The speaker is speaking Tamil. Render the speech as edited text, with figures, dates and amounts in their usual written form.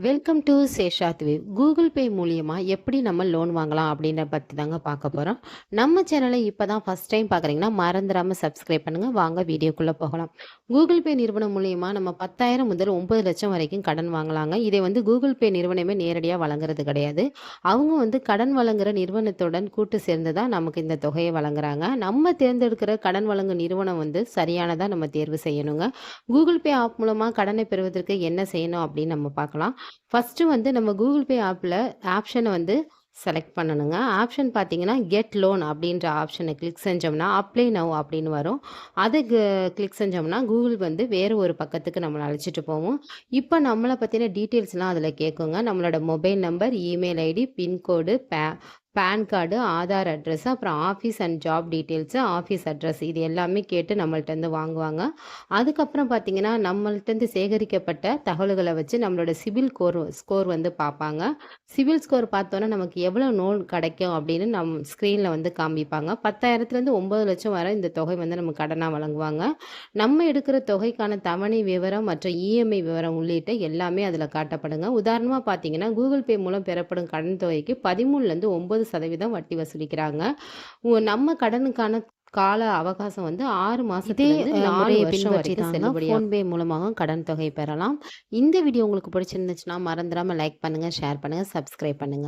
வெல்கம் டு சேஷாத்வே. கூகுள் பே மூலியமா எப்படி நம்ம லோன் வாங்கலாம் அப்படின்றத பத்தி தாங்க பார்க்க போறோம். நம்ம சேனலை இப்பதான் ஃபர்ஸ்ட் டைம் பார்க்குறீங்கன்னா மறந்துடாம சப்ஸ்கிரைப் பண்ணுங்க. வாங்க வீடியோக்குள்ள போகலாம். கூகுள் பே நிறுவனம் மூலியமா நம்ம 10,000 முதல் 9,00,000 வரைக்கும் கடன் வாங்கலாங்க. இதை வந்து கூகுள் பே நிறுவனமே நேரடியாக வழங்குறது கிடையாது. அவங்க வந்து கடன் வழங்குற நிறுவனத்துடன் கூட்டு சேர்ந்து தான் நமக்கு இந்த தொகையை வழங்குறாங்க. நம்ம தேர்ந்தெடுக்கிற கடன் வழங்கும் நிறுவனம் வந்து சரியானதா நம்ம தேர்வு செய்யணுங்க. கூகுள் பே ஆப் மூலமா கடனை பெறுவதற்கு என்ன செய்யணும் அப்படின்னு நம்ம பார்க்கலாம். ஃபர்ஸ்ட்டு வந்து நம்ம கூகுள் பே ஆப்பில் ஆப்ஷனை வந்து செலக்ட் பண்ணணுங்க. ஆப்ஷன் பார்த்தீங்கன்னா கெட் லோன் அப்படின்ற ஆப்ஷனை கிளிக் செஞ்சோம்னா அப்ளை நவ் அப்படின்னு வரும். அதை கிளிக் செஞ்சோம்னா கூகுள் வந்து வேறு ஒரு பக்கத்துக்கு நம்மளை அழைச்சிட்டு போவோம். இப்போ நம்மளை பற்றின டீட்டெயில்ஸ்லாம் அதில் கேட்குங்க. நம்மளோட mobile number, email ID, pincode, PAN card, Aadhaar address, அப்புறம் office and job details, office address இது எல்லாமே கேட்டு நம்மள்ட்டேருந்து வாங்குவாங்க. அதுக்கப்புறம் பார்த்தீங்கன்னா நம்மள்ட்டேருந்து சேகரிக்கப்பட்ட தகவல்களை வச்சு நம்மளோட ஸ்கோர் வந்து பார்ப்பாங்க. சிவில் ஸ்கோர் பார்த்தோன்னா நமக்கு எவ்வளோ லோன் கிடைக்கும் அப்படின்னு ஸ்க்ரீனில் வந்து காமிப்பாங்க. 10,000லேருந்து 9,00,000 வரை இந்த தொகை வந்து நமக்கு கடனாக வழங்குவாங்க. நம்ம எடுக்கிற தொகைக்கான தவணை விவரம் மற்றும் இஎம்ஐ விவரம் உள்ளிட்ட எல்லாமே அதில் காட்டப்படுங்க. உதாரணமாக பார்த்தீங்கன்னா கூகுள் பே மூலம் பெறப்படும் கடன் தொகைக்கு 13லேருந்து 9% வட்டி வசூலிக்கிறாங்க. நம்ம கடனுக்கான கால அவகாசம் வந்து 6 மாசத்துலேருந்து 4 வருஷம் வரைக்கும் செல்லுபடியாகும். ஃபோன்பே மூலமாக கடன் தொகை பெறலாம். இந்த வீடியோ உங்களுக்கு பிடிச்சிருந்துச்சுன்னா மறந்துடாம லைக் பண்ணுங்க, ஷேர் பண்ணுங்க, சப்ஸ்கிரைப் பண்ணுங்க.